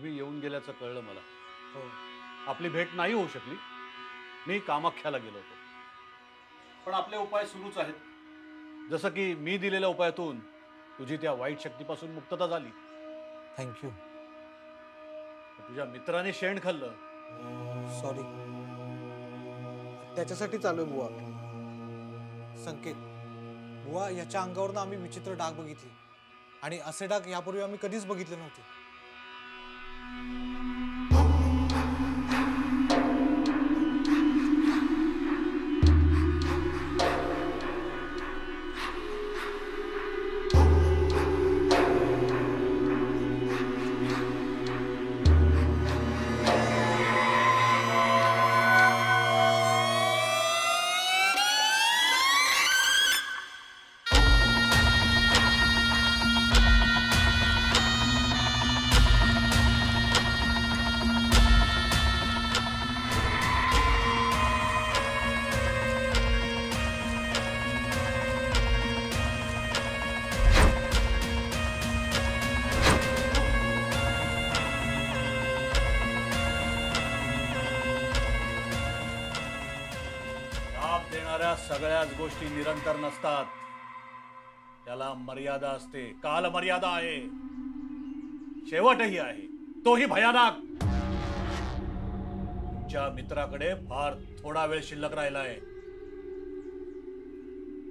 तुम्ही येऊन गेल्याचं कळलं मला. हो. आपली भेट नाही होऊ शकली. मी कामाख्याला गेलो होतो, पण आपले उपाय सुरूच आहेत. जसं की मी दिलेल्या उपायातून तुझी त्या वाईट शक्तीपासून मुक्तता झाली. थँक्यू. तुझ्या मित्राने शेण खाल्लं. सॉरी. त्याच्यासाठी चालू बुवा. संकेत, बुवा याच्या अंगावरनं आम्ही विचित्र डाग बघितले आणि असे डाग यापूर्वी आम्ही कधीच बघितले नव्हते. सगळ्याच गोष्टी निरंतर नसतात. त्याला मर्यादा असते. काल मर्यादा आहे, शेवटही आहे, तोही भयानक. तुमच्या मित्राकडे फार थोडा वेळ शिल्लक राहिलाय.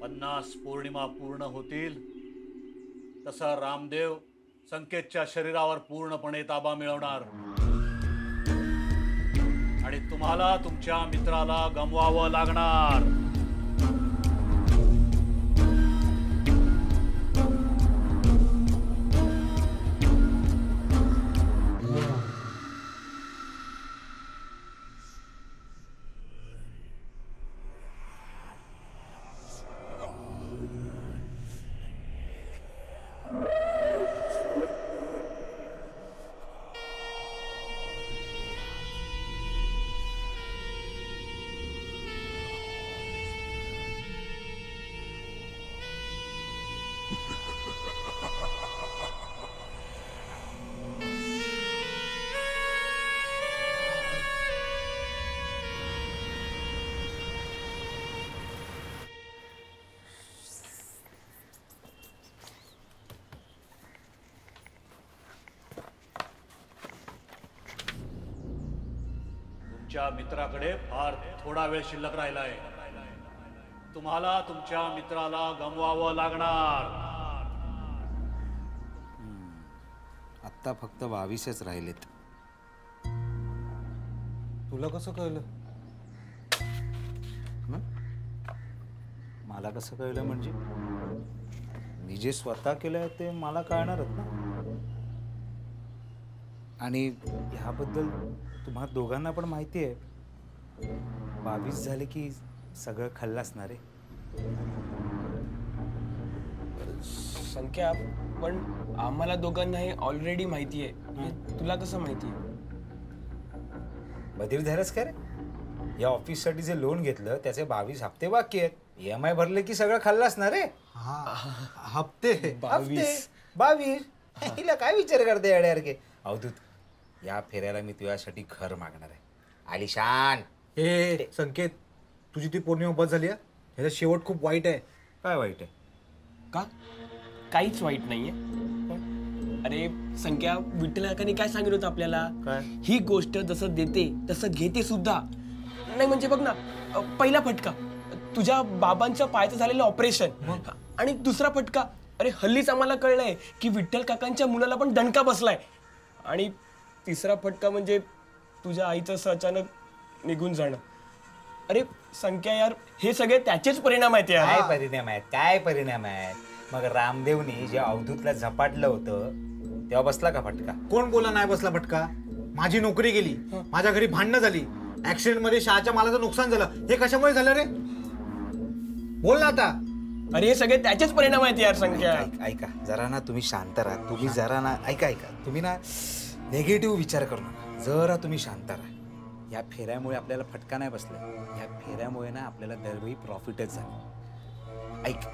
50 पौर्णिमा पूर्ण होतील तसा रामदेव संकेतच्या शरीरावर पूर्णपणे ताबा मिळवणार आणि तुम्हाला तुमच्या मित्राला गमवावं लागणार. तुमच्या मित्राकडे फार थोडा वेळ शिल्लक राहिलाय. तुम्हाला तुमच्या मित्राला गमवावं लागणार. आत्ता फक्त 22च राहिलेत. तुला कसं कळलं? मला कसं कळलं म्हणजे मी जे स्वतः केलंय ते मला कळणारच ना. आणि ह्याबद्दल तुम्हा दोघांना पण माहिती आहे. 22 झाले की सगळं खल्लास ना रे. संख्या पण आम्हाला दोघांना हे ऑलरेडी माहिती आहे. तुला कसं माहिती आहे? बधीर झालंस का रे? या ऑफिससाठी जे लोन घेतलं त्याचे 22 हप्ते बाकी आहेत. EMI भरले की सगळं खाल्लास ना रे. हप्ते 22. हिला काय विचार करते येड्यासारखे? अवधूत, या फेऱ्याला मी तुझ्यासाठी घर मागणार आहे. आलिशान. हे संकेत, तुझी ती पौर्णिमा बस झाली आहे. ह्याचा शेवट खूप वाईट आहे. काय वाईट आहे? का? काहीच वाईट नाहीये. अरे संख्या, विठ्ठल काकांनी काय सांगितलं होतं आपल्याला? काय? ही गोष्ट जसं देते तसं घेते सुद्धा. नाही म्हणजे बघ ना, पहिला फटका तुझ्या बाबांच्या पायाचं झालेलं ऑपरेशन आणि दुसरा फटका, अरे हल्लीच आम्हाला कळलंय की विठ्ठल काकांच्या मुलाला पण दणका बसलाय. आणि तिसरा फटका म्हणजे तुझ्या आईचं असं अचानक निघून जाणं. अरे संख्या यार, हे सगळे त्याचेच परिणाम आहेत यार. काय परिणाम आहेत? काय परिणाम आहेत? मग रामदेवनी जे अवधूतला झपाटलं होतं तेव्हा बसला का फटका? कोण बोला नाही बसला फटका? माझी नोकरी गेली, माझ्या घरी भांडणं झाली, ऍक्सिडेंट मध्ये शाळेच्या मालाचं नुकसान झालं. हे कशामुळे झालं रे? बोल ना आता. अरे हे सगळे त्याचेच परिणाम आहेत यार. संख्या ऐका जरा ना, तुम्ही शांत राहा. तुम्ही जरा ना ऐका तुम्ही ना नेगेटिव्ह विचार करू नका. जरा तुम्ही शांत राहा. या फेऱ्यामुळे आपल्याला फटका नाही बसला. या फेऱ्यामुळे ना आपल्याला दरवेळी प्रॉफिटच झालं. ऐक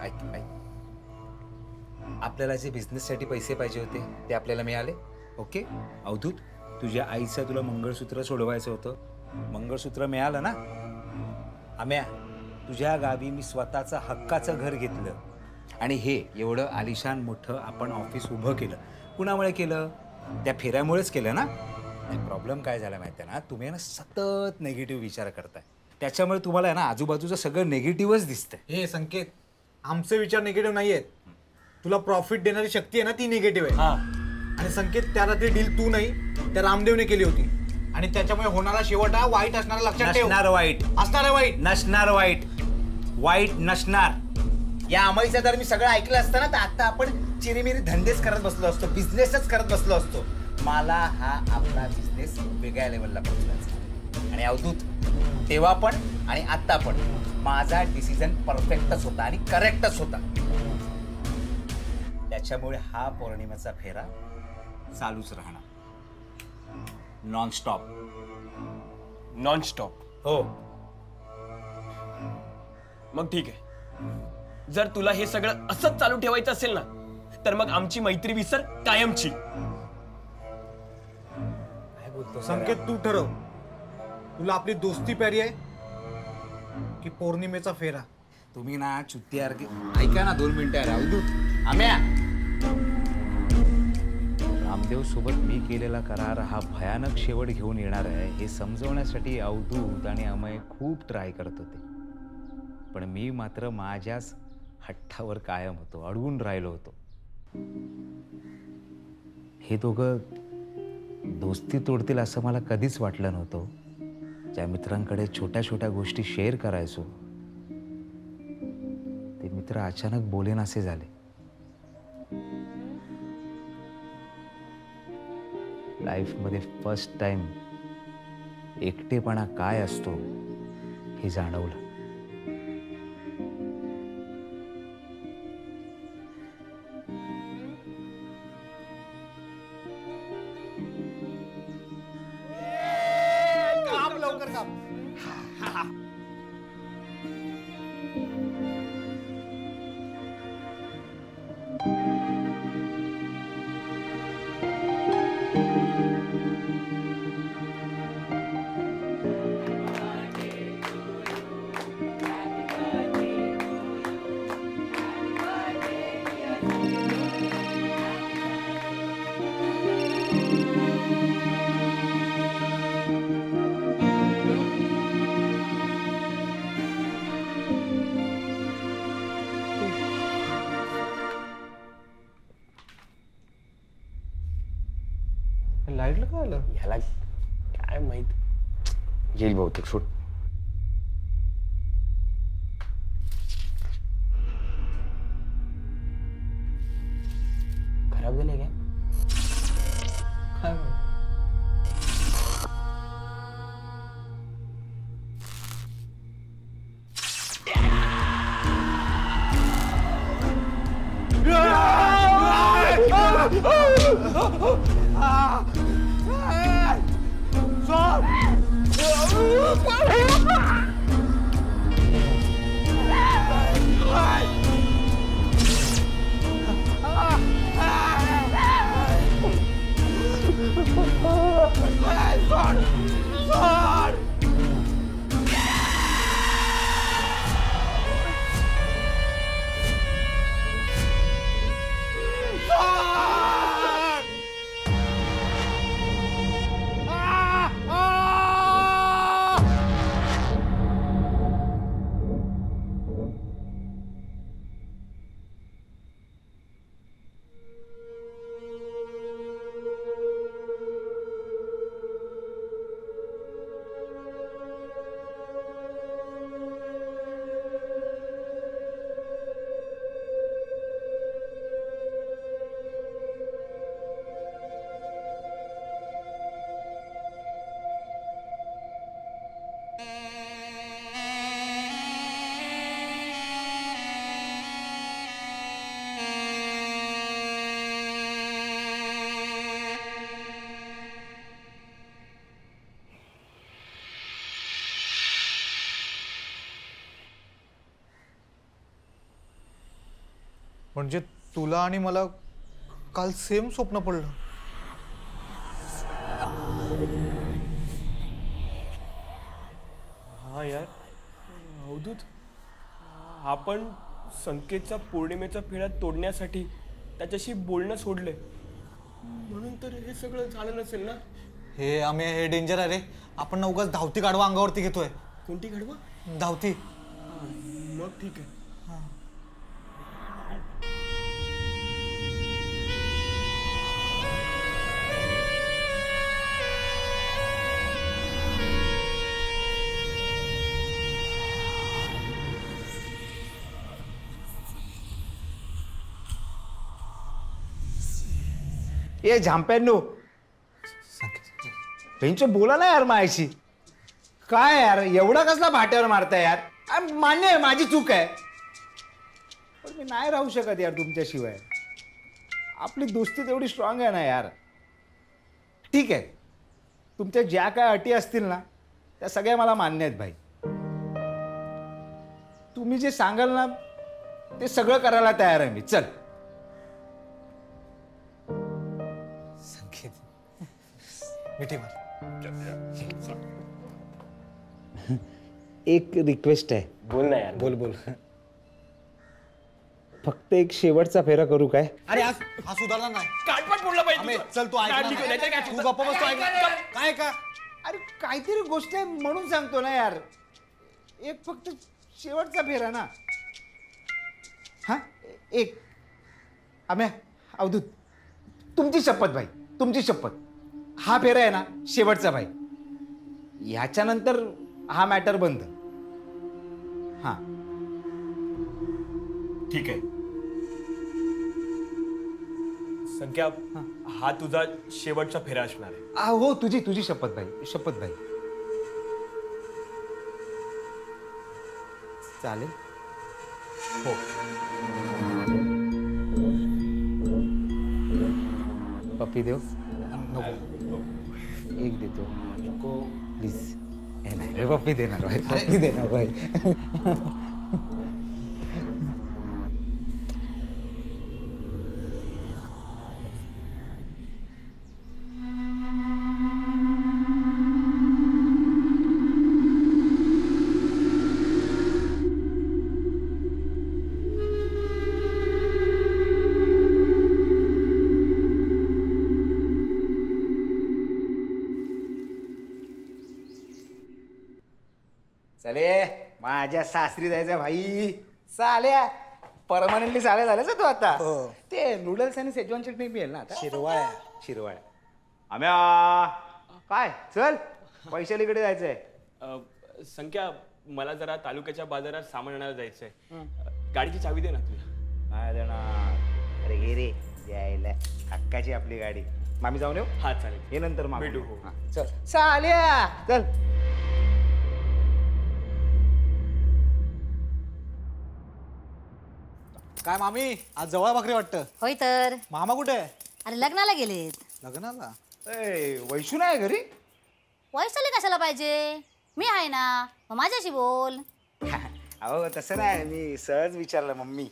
आपल्याला जे बिझनेससाठी पैसे पाहिजे होते ते आपल्याला मिळाले. ओके अवधूत, तुझ्या आईचं तुला मंगळसूत्र सोडवायचं होतं, मंगळसूत्र मिळालं ना? आम्या, तुझ्या गावी मी स्वतःचं हक्काचं घर घेतलं आणि हे एवढं आलिशान मोठं आपण ऑफिस उभं केलं. कुणामुळे केलं? त्या फेऱ्यामुळेच केलं ना? प्रॉब्लेम काय झाला माहिती आहे ना, तुम्ही ना सतत नेगेटिव्ह विचार करताय, त्याच्यामुळे तुम्हाला आहे ना आजूबाजूचं सगळं नेगेटिव्हच दिसतंय. हे संकेत, आमचे विचार निगेटिव्ह नाही आहेत. तुला प्रॉफिट देणारी शक्ती आहे ना, ती निगेटिव्ह आहे. आणि संकेत, त्या रात्री डील तू नाही, त्या रामदेवने केली होती आणि त्याच्यामुळे होणारा शेवट हा वाईट असणारा. लक्षात ठेव. नसणार वाईट, असणार आहे वाईट. नसणार वाईट, वाईट नसणार. या अमाईचं जर मी सगळं ऐकलं असतं ना, तर आता आपण चिरीमिरी धंदेच करत बसलो असतो, बिझनेसच करत बसलो असतो. मला हा आपला बिझनेस वेगळ्या लेवलला पोहोचवायचा. आणि अवधूत, तेव्हा पण आणि आत्ता पण माझा डिसिजन परफेक्टच होता आणि करेक्टच होता. त्याच्यामुळे हा पौर्णिमेचा फेरा चालूच राहणार, नॉनस्टॉप. नॉनस्टॉप? हो. मग ठीक आहे. जर तुला हे सगळं असंच चालू ठेवायचं असेल ना, तर मग आमची मैत्री विसर कायमची. काय बोलतो संकेत, तू ठरव. तुला आपली दोस्ती प्यारी आहे की पौर्णिमेचा फेरा? तुम्ही ना चुत्तीसारखी. ऐका ना 2 मिनिटं. अवधूत, आम्या, रामदेव सोबत मी केलेला करार हा भयानक शेवट घेऊन येणार आहे हे समजवण्यासाठी अवधूत आणि अमय खूप ट्राय करत होते, पण मी मात्र माझ्याच हट्टावर कायम होतो, अडवून राहिलो होतो. हे दोघं दोस्ती तोडतील असं मला कधीच वाटलं नव्हतं. ज्या मित्रांकडे छोट्या छोट्या गोष्टी शेअर करायचो, ते मित्र अचानक बोलेनासे झाले. लाईफमध्ये फर्स्ट टाइम एकटेपणा काय असतो हे जाणवलं. काम लवकर काम. लाईटला काय आलं? ह्याला काय माहित. येईल बहुतेक. सोड. खराब झाले काय? काय माहित. म्हणजे तुला आणि मला काल सेम स्वप्न पडलं. अवधूत, आपण संकेतचा पौर्णिमेचा फेरा तोडण्यासाठी त्याच्याशी बोलणं सोडलंय, म्हणून तर हे सगळं झालं नसेल ना? हे डेंजर आहे रे. आपण उगाच धावती गाडवा अंगावरती घेतोय. कोणती घडवा? धावती. मग ठीक आहे. ए झांप्यांनो, त्यांच्या बोला ना यार माझ्याशी. काय यार एवढा कसला भाट्यावर मारताय यार? मान्य आहे माझी चूक आहे, पण मी नाही राहू शकत यार तुमच्याशिवाय. आपली दोस्ती तेवढी स्ट्रॉंग आहे ना यार. ठीक आहे, तुमच्या ज्या काय अटी असतील ना त्या सगळ्या मला मान्य आहेत भाई. तुम्ही जे सांगाल ना ते सगळं करायला तयार आहे मी. चल. संकेत मिठी मार. एक रिक्वेस्ट आहे. बोल ना यार. बोल बोल. फक्त एक शेवटचा फेरा करू काय? अरे हा सुधारला नाही. काटपाट बोलला पाहिजे अमे, तुझं. चल तू ऐक ना. नाही, नाही, नाही, तू गप्प बसतो. ऐक ना. काय का? अरे काहीतरी गोष्ट आहे म्हणून सांगतो ना यार. एक फक्त शेवटचा फेरा ना. हा एक. आम्या अवधूत, तुमची शपथ भाई, तुमची शपथ. हा फेरा आहे ना शेवटचा भाई. ह्याच्यानंतर हा मॅटर बंद. हा ठीक आहे. संख्या, हा तुझा शेवटचा फेरा असणार आहे. हो, तुझी शपथ भाई, शपथ भाई. चालेल. हो. पप्पी देव. नको. एक देतो. नको प्लीज. हे नाही रे, पप्पी देणार भाई, पप्पी देणार भाई. चले माझ्या सासरी जायचं भाई. चाल्या परमनंटली चाल्या झाल्याच तू आता. ते नूडल्स आणि सेजवान चटणी मिळेल ना आता. शिरवाळ्या. आम्या काय चल वैशालीकडे जायचंय. संख्या, मला जरा तालुक्याच्या बाजारात सामान आणायला जायचंय. गाडीची चावी दे ना तुझ्या. काय देणार? अरे घे रे द्यायला. हक्काची आपली गाडी. मामी जाऊन येऊ. हा चालेल. हे नंतर भेटू. हो. चल चाल्या चल. काय मामी, आज जवळ भाकरी वाटतं. होय तर. मामा कुठे आहे? अरे लग्नाला गेलेत. लग्नाला? वैशू नाही घरी? वैशाली कशाला पाहिजे? मी आहे ना, मग माझ्याशी बोल. अहो तसं नाही, मी सहज विचारलं मम्मी.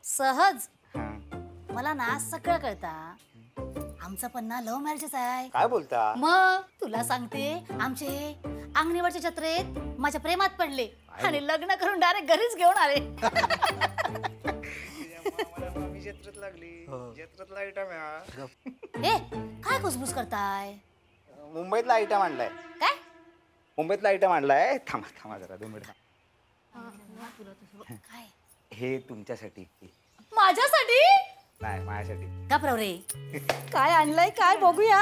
सहज? हा. मला ना सगळं कळता. आमचं पण ना लव्ह मॅरेजच आहे. काय बोलता? मग तुला सांगते, आमचे अंगणीवरचे जत्रेत माझ्या प्रेमात पडले आणि लग्न करून डायरेक्ट घरीच घेऊन आले. जत्रेत लागली. जत्रेतला आयटम. ए काय कुसबुस करताय? मुंबईतला आयटम आणलाय. काय? मुंबईतला आयटम आणलाय. थांबा जरा 2 मिनिट. काय? हे तुमच्यासाठी. माझ्यासाठी? नाही माझ्यासाठी. का रे? काय आणलंय काय बघूया.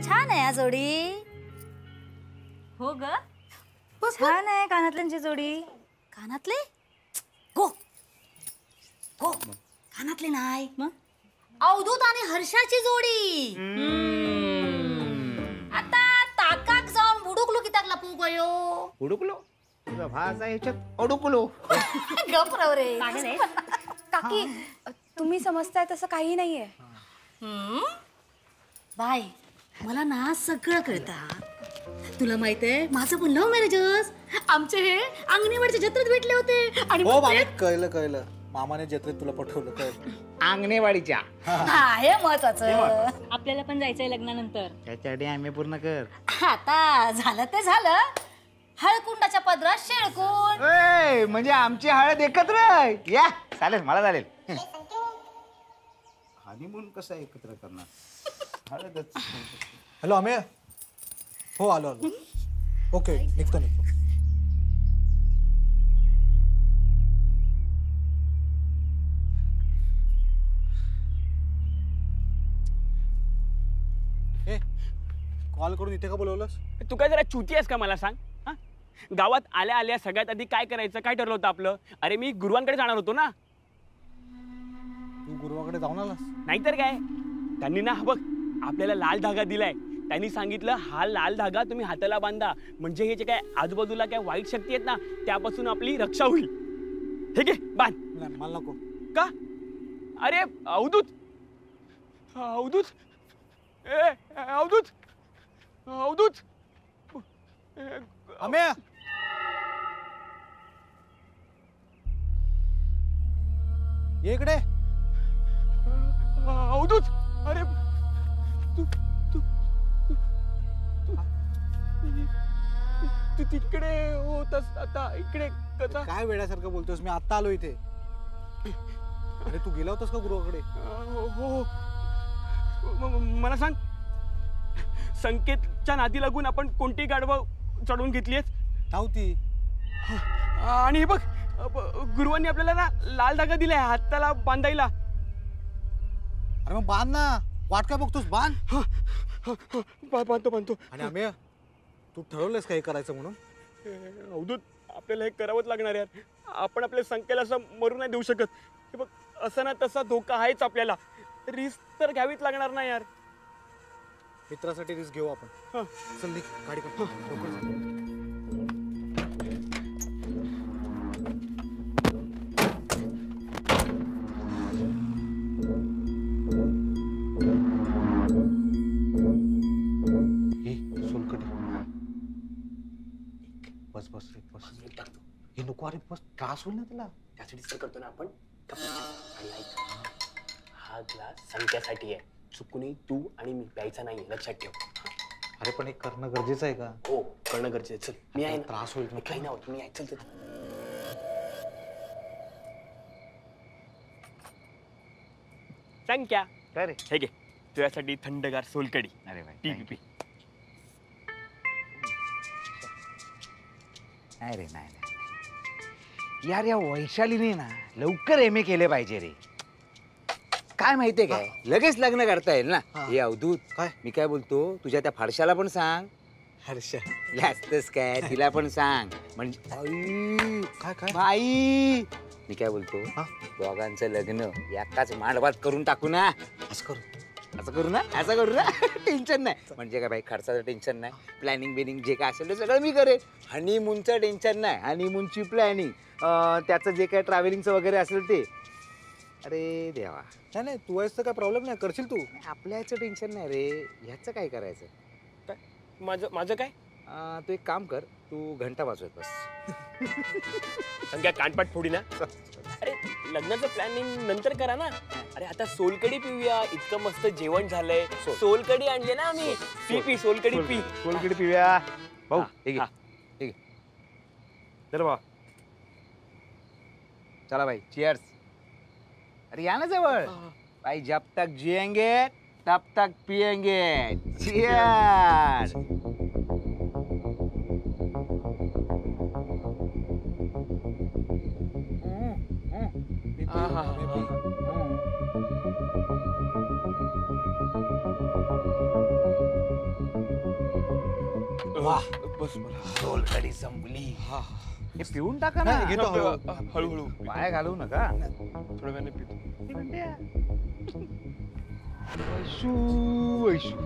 छान आहे जोडी. हो ग, छान आहे कानातल्यांची जोडी. कानातले? गो गो कानातले नाही, मग अवधूत आणि हर्षाची जोडी. आता ताकाक जाऊन बुडुकलो की ताकला पू गयो. उडुकलो. तुझा भाचा ह्याच्यात उडुकलो. गप रे. काकी, तुम्ही समजताय तसं काही नाहीये. बाय, मला ना सगळं कळतं. तुला माहितीये माझं पण लव्ह मॅरेजच. आमचे हे अंगणीवाडीच्या जत्रेत भेटले होते आणि हो मग मामे ते- कळलं मामाने जत्रेत तुला पटवलं कळलं. अंगणेवाडीच्या हा हे महत्वाचं. आपल्याला पण जायचंय लग्नानंतर. त्याच्यासाठी आम्ही पूर्ण कर. आता झालं ते झालं. हळकुंडाच्या पदरात शेळकून. म्हणजे आमची हळद एकत्र या चालेल मला चालेल. हनीमून कसं एकत्र करणार हळदच. हॅलो अमेय. हो आलो ओके निघतो. कॉल करून इथे का बोलवलंस? तू काय जरा चुती आहेस का मला सांग. हा गावात आल्या आल्या सगळ्यात आधी काय करायचं, काय ठरलं होतं आपलं? अरे मी गुरुवांकडे जाणार होतो ना. तू गुरुवाकडे जाऊन आलास? नाहीतर काय, त्यांनी ना बघ आपल्याला लाल धागा दिलाय. त्यांनी सांगितलं हा लाल धागा तुम्ही हाताला बांधा, म्हणजे हे जे काय आजूबाजूला काय वाईट शक्ती आहेत ना त्यापासून आपली रक्षा होईल. ठीक आहे बांध. नाही मला नको. का? अरे अवधूत अवधूत ए अवधूत अवधूत अमेय ये इकडे. अवधूत अरे तू तू तू तिकडे होतास आता इकडे कसा? काय वेड्यासारखं बोलतोस? मी आता आलो इथे. अरे तू गेला होतास का गुरुवाकडे? हो मला सांग, संकेतच्या नादी लागून आपण कोणती गाढवं चढवून घेतली आहेत? नव्हती. आणि हे बघ गुरुवांनी आपल्याला ना लाल धागा दिलाय हाताला बांधायला. अरे मग बांध ना. वाट काय बघतोस? बांध. बांधतो. आणि अमेय तू ठरवलंस का हे करायचं म्हणून? अवधूत आपल्याला हे करावंच लागणार यार. आपण आपल्या संख्येला असं मरू नाही देऊ शकत. हे बघ असं ना तसा धोका आहेच आपल्याला. रिस्क तर घ्यावीच लागणार ना यार. मित्रासाठी रिस्क घेऊ आपण. चल निघ गाडी कर लवकर चल. बस हे नको. अरे बस त्रास होईल ना तुला. त्यासाठीच तर करतो ना आपण. आणि ऐक, हा ग्लास संख्यासाठी आहे. चुकूनही तू आणि मी प्यायचा नाही, लक्षात ठेव. अरे पण हे करणं गरजेचं आहे का? हो करणं गरजेचं आहे. चल मी आहे ना. त्रास होईल. मी काही नाही होत. मी आहे. चल चल. संख्या काय रे? हे घे तुझ्यासाठी थंडगार सोलकडी. अरे भाई टी. नाही रे नाही यार, या वैशालीने ना लवकर एम ए केले पाहिजे रे. काय माहितीये काय, लगेच लग्न करता येईल ना. हे अवधूत काय? मी काय बोलतो, तुझ्या त्या फारशाला पण सांग. हर्षा जास्तच काय, तिला पण सांग. म्हणजे आई, काय काय बाई मी काय बोलतो, दोघांचं लग्न एकाच मांडवात करून टाकू ना. असं करू ना टेन्शन नाही. म्हणजे काय भाई, खर्चाचं टेन्शन नाही, प्लॅनिंग बिनिंग जे काय असेल ते सगळं मी करेन. हनीमूनचं टेन्शन नाही, हनीमूनची प्लॅनिंग, त्याचं जे काय ट्रॅव्हलिंगचं वगैरे असेल ते. अरे देवा. नाही तू आहेस तर काय प्रॉब्लेम नाही, करशील तू. आपल्या ह्याचं टेन्शन नाही रे, ह्याचं काय करायचं. माझं काय? तू एक काम कर, तू घंटा वाजवत बस. संख्या कानपाट फोडी ना. अरे लग्नाचं प्लॅनिंग नंतर करा ना. अरे आता सोलकडी पिऊया, इतकं मस्त जेवण झालंय. सोलकडी आणली ना आम्ही. पी सोलकडी पी. सोलकडी पिऊया भाऊ. ठीक आहे चल बा. चला भाई, चियर्स. अरे या ना जवळ भाई. जब तक जिएंगे तब तक पिएंगे. चियर्स. वाह, बस मला सोलकडी संपली. हे पिऊन टाका ना. घेतो हळूहळू. पाय घालू नका. थोड्या वेळाने पितो. वैशू वैशू.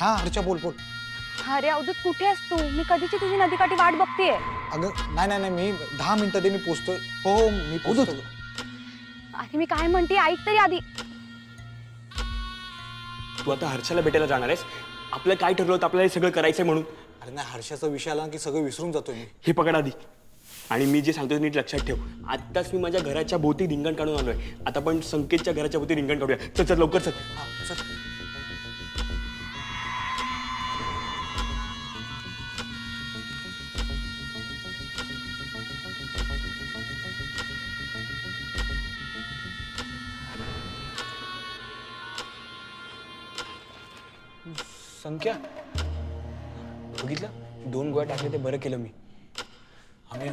हा हर्षा बोल बोल. अरे अवधूत कुठे आहेस तू? मी कधीची तुझी नदीकाठी वाट बघतेय. अगं नाही मी 10 मिनिटात मी पोचतोय. हो मी पोचतो. अरे मी काय म्हणते ऐक तरी आधी. तू आता हर्षाला भेटायला जाणार आहेस? आपलं काय ठरलं होतं आपल्याला हे सगळं करायचंय म्हणून? अरे नाही हर्षाचा विषय आला की सगळं विसरून जातोय मी. हे पकड आधी. आणि मी जे सांगतोय नीट लक्षात ठेव. आत्ताच मी माझ्या घराच्या भोवती रिंगण काढून आलोय. आता पण संकेतच्या घराच्या भोवती रिंगण काढूया. चल चल लवकर चल. चल. संख्या बघितलं, 2 गोळ्या टाकले ते बरं केलं मी. आम्ही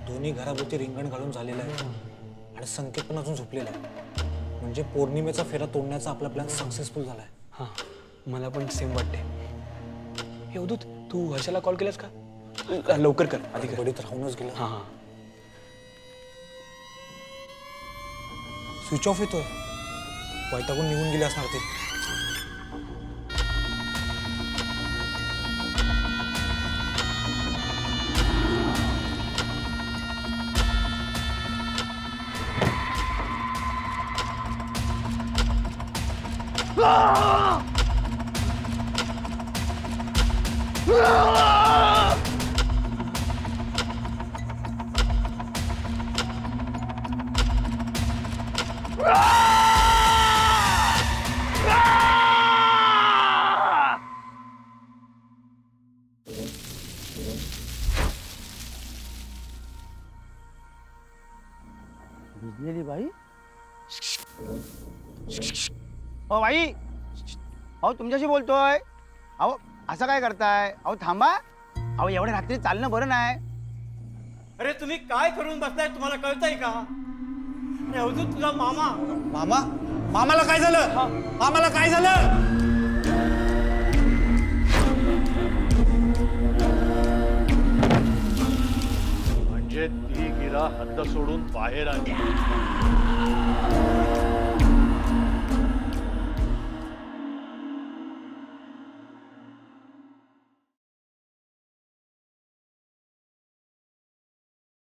दोन्ही घराभोवती रिंगण घालून झालेलं आहे आणि संकेत पण अजून झोपलेला आहे. म्हणजे पौर्णिमेचा फेरा तोडण्याचा आपला प्लॅन सक्सेसफुल झालाय. हां मला पण सेम वाटते. हे अवधूत तू हर्षाला कॉल केलास का? लवकर कर आधी कर. गडीत राहूनच गेला. हां हां स्विच ऑफ येतोय. वैतागून निघून गेले असणार ते. भिजलेली बाई. ओ बाई, अहो तुमच्याशी बोलतोय. अहो असं काय करताय? अहो थांबा. अहो एवढ्या रात्री चालणं बरं नाही. अरे तुम्ही काय करून बसलाय? तुम्हाला कळतंय का? अरे अवधूत तुझा मामा. मामा मामाला काय झालं? मामाला काय झालं? म्हणजे ती गिरा हद्द सोडून बाहेर आली.